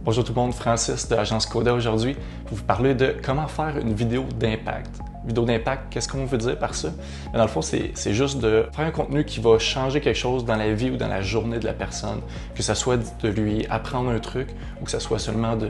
Bonjour tout le monde, Francis de l'agence Coda aujourd'hui pour vous parler de comment faire une vidéo d'impact. Vidéo d'impact, qu'est-ce qu'on veut dire par ça? Dans le fond, c'est juste de faire un contenu qui va changer quelque chose dans la vie ou dans la journée de la personne, que ce soit de lui apprendre un truc ou que ce soit seulement de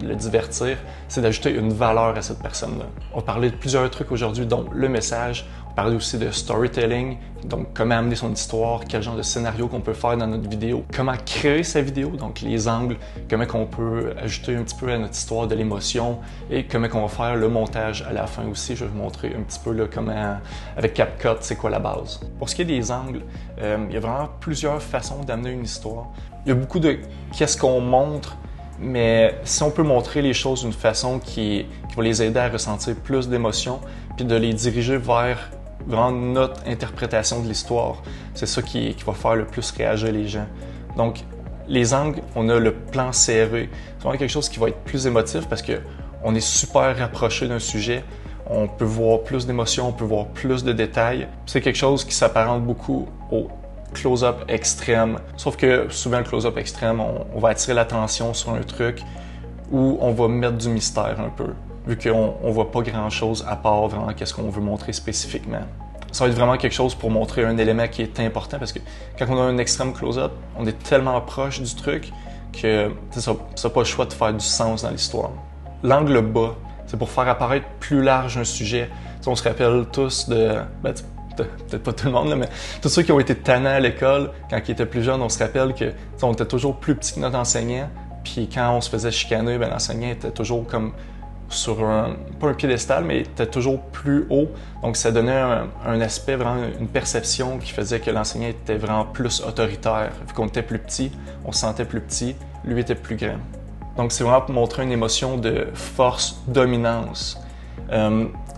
le divertir, c'est d'ajouter une valeur à cette personne-là. On va parler de plusieurs trucs aujourd'hui, dont le message. On va parler aussi de storytelling, donc comment amener son histoire, quel genre de scénario qu'on peut faire dans notre vidéo, comment créer sa vidéo, donc les angles, comment qu'on peut ajouter un petit peu à notre histoire de l'émotion et comment qu'on va faire le montage à la fin aussi. Je vais vous montrer un petit peu là, comment, avec CapCut, c'est quoi la base. Pour ce qui est des angles, il y a vraiment plusieurs façons d'amener une histoire. Il y a beaucoup de qu'est-ce qu'on montre, mais si on peut montrer les choses d'une façon qui va les aider à ressentir plus d'émotions, puis de les diriger vers vraiment notre interprétation de l'histoire, c'est ça qui va faire le plus réagir les gens. Donc, les angles, on a le plan serré. C'est vraiment quelque chose qui va être plus émotif parce qu'on est super rapproché d'un sujet. On peut voir plus d'émotions, on peut voir plus de détails. C'est quelque chose qui s'apparente beaucoup au close-up extrême. Sauf que souvent, le close-up extrême, on va attirer l'attention sur un truc où on va mettre du mystère un peu, vu qu'on ne voit pas grand-chose à part vraiment qu'est-ce qu'on veut montrer spécifiquement. Ça va être vraiment quelque chose pour montrer un élément qui est important parce que quand on a un extrême close-up, on est tellement proche du truc que ça n'a pas le choix de faire du sens dans l'histoire. L'angle bas, c'est pour faire apparaître plus large un sujet. T'sais, on se rappelle tous de... peut-être pas tout le monde, là, mais tous ceux qui ont été tannants à l'école quand ils étaient plus jeunes, on se rappelle que on était toujours plus petit que notre enseignant. Puis quand on se faisait chicaner, l'enseignant était toujours comme sur pas un piédestal, mais était toujours plus haut. Donc ça donnait un aspect, vraiment une perception qui faisait que l'enseignant était vraiment plus autoritaire. Vu qu'on était plus petit, on se sentait plus petit, lui était plus grand. Donc c'est vraiment pour montrer une émotion de force, dominance.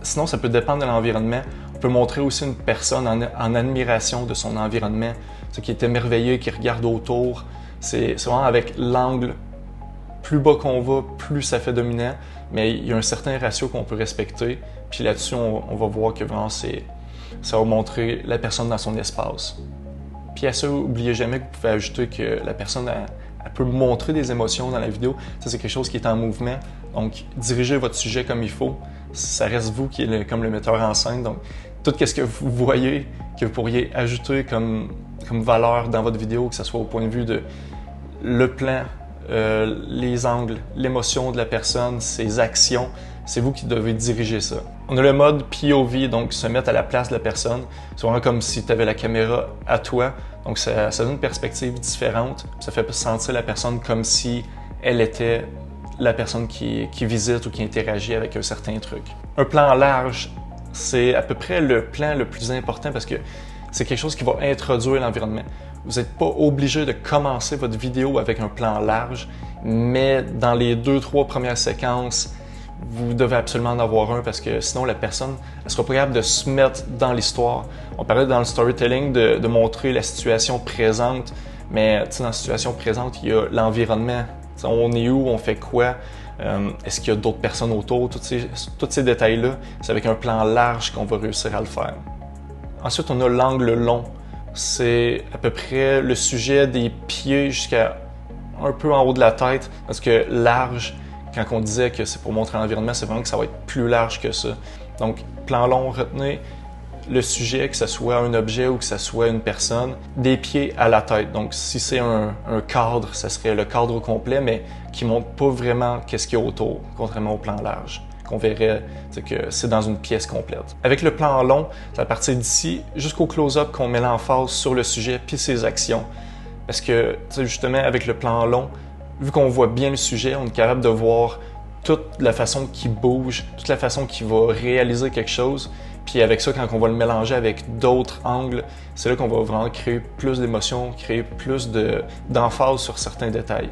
Sinon, ça peut dépendre de l'environnement. On peut montrer aussi une personne en admiration de son environnement, ce qui est émerveillé, qui regarde autour. C'est vraiment avec l'angle. Plus bas qu'on va, plus ça fait dominant, mais il y a un certain ratio qu'on peut respecter. Puis là-dessus, on va voir que vraiment ça va montrer la personne dans son espace. Puis à ça, n'oubliez jamais que vous pouvez ajouter que la personne elle peut montrer des émotions dans la vidéo. Ça, c'est quelque chose qui est en mouvement. Donc, dirigez votre sujet comme il faut. Ça reste vous qui êtes comme le metteur en scène. Donc, tout ce que vous voyez, que vous pourriez ajouter comme valeur dans votre vidéo, que ce soit au point de vue de le plan, les angles, l'émotion de la personne, ses actions, c'est vous qui devez diriger ça. On a le mode POV, donc se mettre à la place de la personne. C'est vraiment comme si tu avais la caméra à toi. Donc ça donne une perspective différente. Ça fait sentir la personne comme si elle était la personne qui visite ou qui interagit avec un certain truc. Un plan large, c'est à peu près le plan le plus important parce que c'est quelque chose qui va introduire l'environnement. Vous n'êtes pas obligé de commencer votre vidéo avec un plan large, mais dans les 2-3 premières séquences, vous devez absolument en avoir un parce que sinon la personne ne sera pas capable de se mettre dans l'histoire. On parlait dans le storytelling de montrer la situation présente, mais dans la situation présente, il y a l'environnement. On est où, on fait quoi, est-ce qu'il y a d'autres personnes autour, tous ces détails-là, c'est avec un plan large qu'on va réussir à le faire. Ensuite, on a l'angle long. C'est à peu près le sujet des pieds jusqu'à un peu en haut de la tête, parce que large, quand on disait que c'est pour montrer l'environnement, c'est vraiment que ça va être plus large que ça. Donc, plan long, retenez le sujet, que ce soit un objet ou que ce soit une personne, des pieds à la tête. Donc, si c'est un cadre, ça serait le cadre au complet, mais qui ne montre pas vraiment qu'est-ce qu'il y a autour, contrairement au plan large, qu'on verrait que c'est dans une pièce complète. Avec le plan long, c'est à partir d'ici jusqu'au close-up qu'on met l'emphase sur le sujet puis ses actions. Parce que, justement, avec le plan long, vu qu'on voit bien le sujet, on est capable de voir toute la façon qu'il bouge, toute la façon qu'il va réaliser quelque chose. Puis avec ça, quand on va le mélanger avec d'autres angles, c'est là qu'on va vraiment créer plus d'émotions, créer plus d'emphase sur certains détails.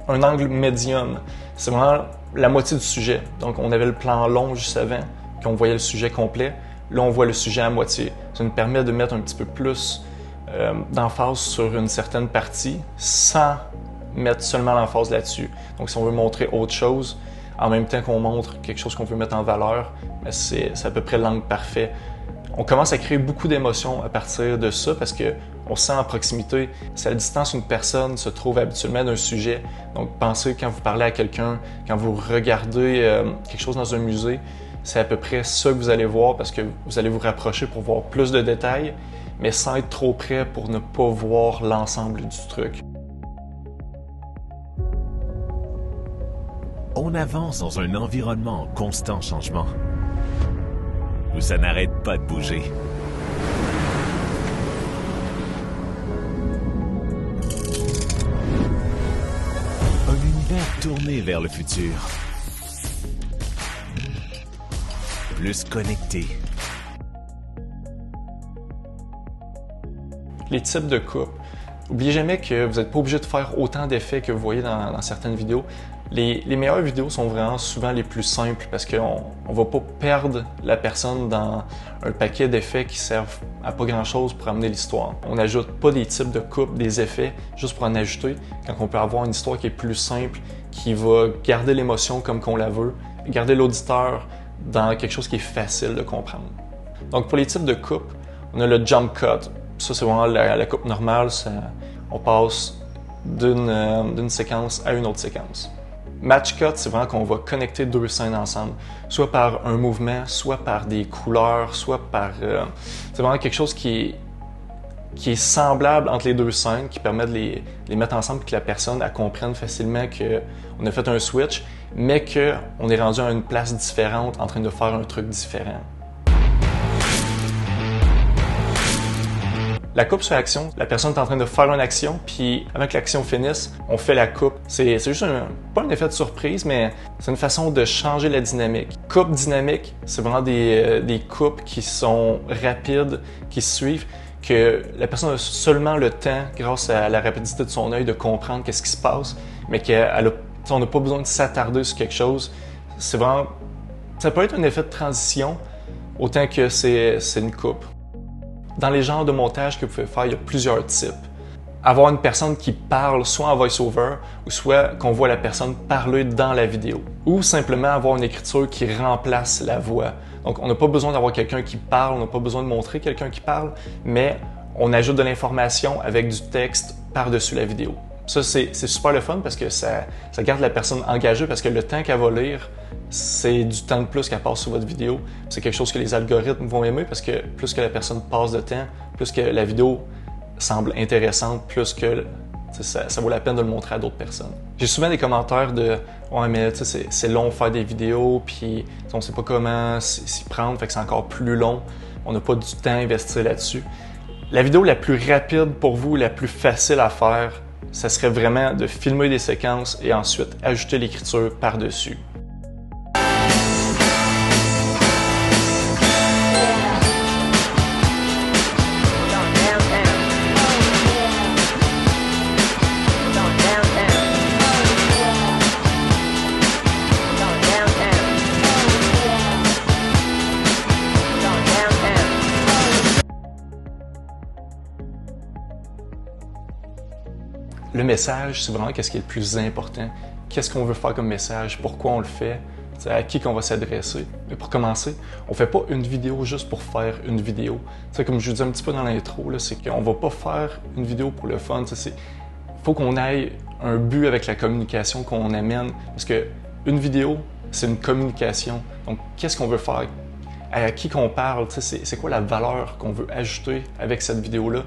Un angle médium, c'est vraiment la moitié du sujet. Donc on avait le plan long juste avant, qu'on voyait le sujet complet. Là, on voit le sujet à moitié. Ça nous permet de mettre un petit peu plus d'emphase sur une certaine partie sans mettre seulement l'emphase là-dessus. Donc si on veut montrer autre chose, en même temps qu'on montre quelque chose qu'on veut mettre en valeur, c'est à peu près l'angle parfait. On commence à créer beaucoup d'émotions à partir de ça parce qu'on se sent en proximité. C'est à la distance où une personne se trouve habituellement d'un sujet. Donc, pensez quand vous parlez à quelqu'un, quand vous regardez quelque chose dans un musée, c'est à peu près ça que vous allez voir parce que vous allez vous rapprocher pour voir plus de détails, mais sans être trop près pour ne pas voir l'ensemble du truc. On avance dans un environnement en constant changement, où ça n'arrête pas de bouger. Un univers tourné vers le futur. Plus connecté. Les types de coupes. N'oubliez jamais que vous n'êtes pas obligé de faire autant d'effets que vous voyez dans certaines vidéos. Les meilleures vidéos sont vraiment souvent les plus simples parce qu'on ne va pas perdre la personne dans un paquet d'effets qui servent à pas grand-chose pour amener l'histoire. On n'ajoute pas des types de coupes, des effets, juste pour en ajouter, quand on peut avoir une histoire qui est plus simple, qui va garder l'émotion comme qu'on la veut, garder l'auditeur dans quelque chose qui est facile de comprendre. Donc pour les types de coupes, on a le jump cut. Ça, c'est vraiment la coupe normale. On passe d'une séquence à une autre séquence. Match cut, c'est vraiment qu'on va connecter deux scènes ensemble, soit par un mouvement, soit par des couleurs, soit par... c'est vraiment quelque chose qui est semblable entre les deux scènes, qui permet de les mettre ensemble et que la personne elle comprenne facilement qu'on a fait un switch, mais qu'on est rendu à une place différente en train de faire un truc différent. La coupe sur action, la personne est en train de faire une action, puis avant que l'action finisse, on fait la coupe. C'est juste pas un effet de surprise, mais c'est une façon de changer la dynamique. Coupe dynamique, c'est vraiment des coupes qui sont rapides, qui se suivent, que la personne a seulement le temps, grâce à la rapidité de son œil, de comprendre qu'est-ce qui se passe, mais on n'a pas besoin de s'attarder sur quelque chose. C'est vraiment... Ça peut être un effet de transition, autant que c'est une coupe. Dans les genres de montage que vous pouvez faire, il y a plusieurs types. Avoir une personne qui parle soit en voice-over ou soit qu'on voit la personne parler dans la vidéo. Ou simplement avoir une écriture qui remplace la voix. Donc on n'a pas besoin d'avoir quelqu'un qui parle, on n'a pas besoin de montrer quelqu'un qui parle, mais on ajoute de l'information avec du texte par-dessus la vidéo. Ça, c'est super le fun parce que ça garde la personne engagée parce que le temps qu'elle va lire, c'est du temps de plus qu'elle passe sur votre vidéo. C'est quelque chose que les algorithmes vont aimer parce que plus que la personne passe de temps, plus que la vidéo semble intéressante, plus que ça vaut la peine de le montrer à d'autres personnes. J'ai souvent des commentaires de « Ouais, mais c'est long de faire des vidéos, puis on sait pas comment s'y prendre, fait que c'est encore plus long. On n'a pas du temps à investir là-dessus. » La vidéo la plus rapide pour vous, la plus facile à faire, ça serait vraiment de filmer des séquences et ensuite ajouter l'écriture par-dessus. Le message, c'est vraiment qu'est-ce qui est le plus important. Qu'est-ce qu'on veut faire comme message? Pourquoi on le fait? À qui qu'on va s'adresser? Mais pour commencer, on fait pas une vidéo juste pour faire une vidéo. Comme je vous dis un petit peu dans l'intro, c'est qu'on va pas faire une vidéo pour le fun. Il faut qu'on ait un but avec la communication qu'on amène. Parce que une vidéo, c'est une communication. Donc, qu'est-ce qu'on veut faire? À qui qu'on parle? C'est quoi la valeur qu'on veut ajouter avec cette vidéo-là?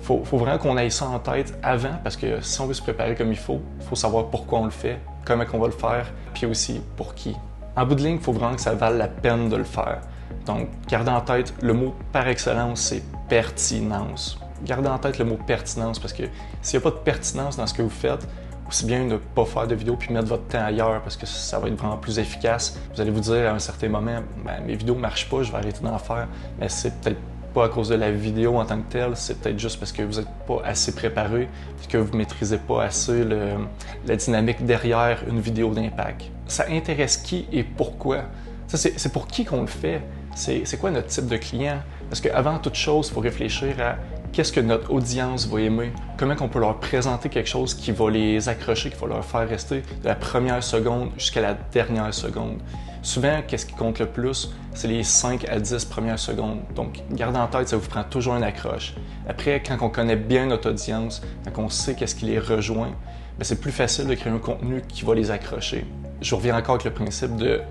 Faut vraiment qu'on ait ça en tête avant, parce que si on veut se préparer comme il faut savoir pourquoi on le fait, comment on va le faire, puis aussi pour qui. En bout de ligne, il faut vraiment que ça vale la peine de le faire. Donc, gardez en tête, le mot par excellence, c'est pertinence. Gardez en tête le mot pertinence, parce que s'il n'y a pas de pertinence dans ce que vous faites, aussi bien ne pas faire de vidéo puis mettre votre temps ailleurs, parce que ça va être vraiment plus efficace. Vous allez vous dire à un certain moment, mes vidéos ne marchent pas, je vais arrêter d'en faire, mais c'est peut-être pas à cause de la vidéo en tant que telle, c'est peut-être juste parce que vous n'êtes pas assez préparé, que vous ne maîtrisez pas assez la dynamique derrière une vidéo d'impact. Ça intéresse qui et pourquoi? C'est pour qui qu'on le fait? C'est quoi notre type de client? Parce qu'avant toute chose, il faut réfléchir à qu'est-ce que notre audience va aimer, comment on peut leur présenter quelque chose qui va les accrocher, qui va leur faire rester de la première seconde jusqu'à la dernière seconde. Souvent, qu'est-ce qui compte le plus? C'est les 5 à 10 premières secondes. Donc, gardez en tête, ça vous prend toujours une accroche. Après, quand on connaît bien notre audience, quand on sait qu'est-ce qui les rejoint, c'est plus facile de créer un contenu qui va les accrocher. Je reviens encore avec le principe de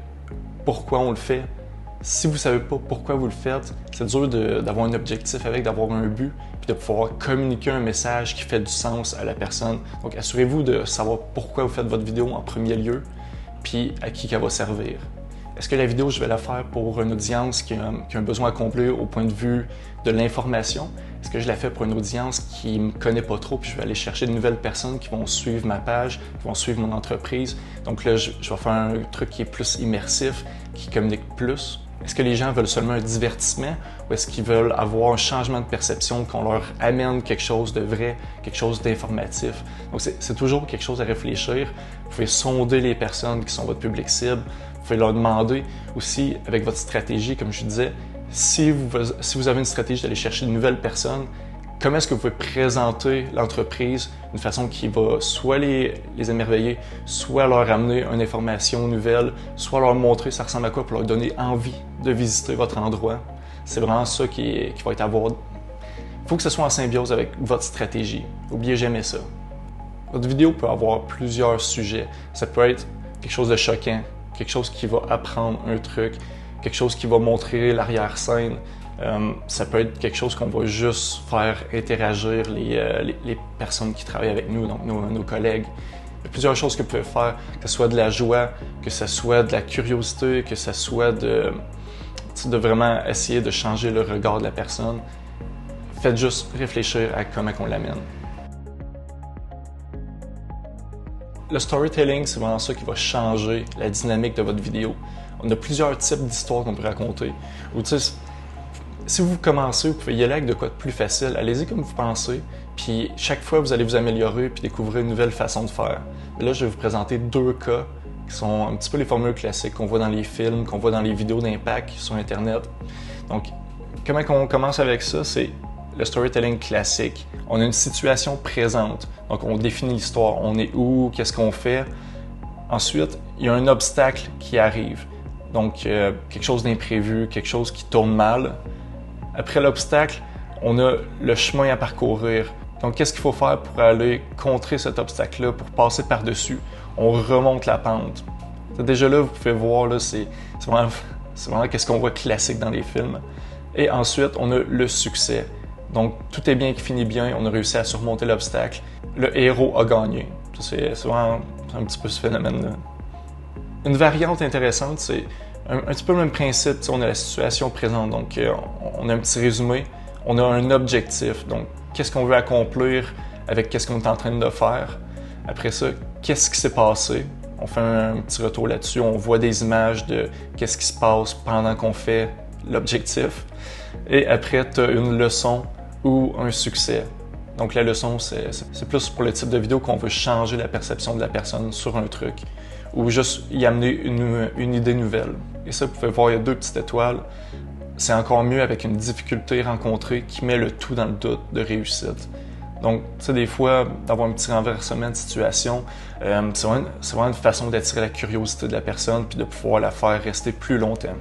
pourquoi on le fait. Si vous ne savez pas pourquoi vous le faites, c'est dur d'avoir un objectif d'avoir un but, puis de pouvoir communiquer un message qui fait du sens à la personne. Donc, assurez-vous de savoir pourquoi vous faites votre vidéo en premier lieu, puis à qui elle va servir. Est-ce que la vidéo, je vais la faire pour une audience qui a un besoin à combler au point de vue de l'information? Est-ce que je la fais pour une audience qui ne me connaît pas trop, puis je vais aller chercher de nouvelles personnes qui vont suivre ma page, qui vont suivre mon entreprise? Donc là, je vais faire un truc qui est plus immersif, qui communique plus. Est-ce que les gens veulent seulement un divertissement ou est-ce qu'ils veulent avoir un changement de perception, qu'on leur amène quelque chose de vrai, quelque chose d'informatif? Donc, c'est toujours quelque chose à réfléchir. Vous pouvez sonder les personnes qui sont votre public cible. Vous pouvez leur demander aussi, avec votre stratégie, comme je disais, si vous avez une stratégie d'aller chercher de nouvelles personnes, comment est-ce que vous pouvez présenter l'entreprise d'une façon qui va soit les émerveiller, soit leur amener une information nouvelle, soit leur montrer ça ressemble à quoi pour leur donner envie de visiter votre endroit. C'est vraiment ça qui va être à voir. Il faut que ce soit en symbiose avec votre stratégie. N'oubliez jamais ça. Votre vidéo peut avoir plusieurs sujets. Ça peut être quelque chose de choquant, quelque chose qui va apprendre un truc, quelque chose qui va montrer l'arrière-scène. Ça peut être quelque chose qu'on va juste faire interagir les personnes qui travaillent avec nous, donc nos collègues. Il y a plusieurs choses que vous pouvez faire, que ce soit de la joie, que ce soit de la curiosité, que ce soit de vraiment essayer de changer le regard de la personne. Faites juste réfléchir à comment on l'amène. Le storytelling, c'est vraiment ça qui va changer la dynamique de votre vidéo. On a plusieurs types d'histoires qu'on peut raconter. Ou si vous commencez, vous pouvez y aller avec de quoi de plus facile. Allez-y comme vous pensez, puis chaque fois, vous allez vous améliorer puis découvrir une nouvelle façon de faire. Et là, je vais vous présenter 2 cas qui sont un petit peu les formules classiques qu'on voit dans les films, qu'on voit dans les vidéos d'impact sur Internet. Donc, comment on commence avec ça? C'est le storytelling classique. On a une situation présente, donc on définit l'histoire. On est où? Qu'est-ce qu'on fait? Ensuite, il y a un obstacle qui arrive. Donc, quelque chose d'imprévu, quelque chose qui tourne mal. Après l'obstacle, on a le chemin à parcourir. Donc, qu'est-ce qu'il faut faire pour aller contrer cet obstacle-là, pour passer par-dessus? On remonte la pente. Déjà là, vous pouvez voir, là, c'est vraiment qu'est-ce qu'on voit classique dans les films. Et ensuite, on a le succès. Donc, tout est bien qui finit bien. On a réussi à surmonter l'obstacle. Le héros a gagné. C'est vraiment un petit peu ce phénomène-là. Une variante intéressante, c'est un petit peu le même principe. On a la situation présente, donc on a un petit résumé, on a un objectif, donc qu'est-ce qu'on veut accomplir avec qu'est-ce qu'on est en train de faire. Après ça, qu'est-ce qui s'est passé? On fait un petit retour là-dessus, on voit des images de qu'est-ce qui se passe pendant qu'on fait l'objectif. Et après, tu as une leçon ou un succès. Donc la leçon, c'est plus pour le type de vidéo qu'on veut changer la perception de la personne sur un truc ou juste y amener une idée nouvelle. Et ça, vous pouvez voir, il y a 2 petites étoiles. C'est encore mieux avec une difficulté rencontrée qui met le tout dans le doute de réussite. Donc, tu sais, des fois, d'avoir un petit renversement de situation, c'est vraiment une façon d'attirer la curiosité de la personne puis de pouvoir la faire rester plus longtemps.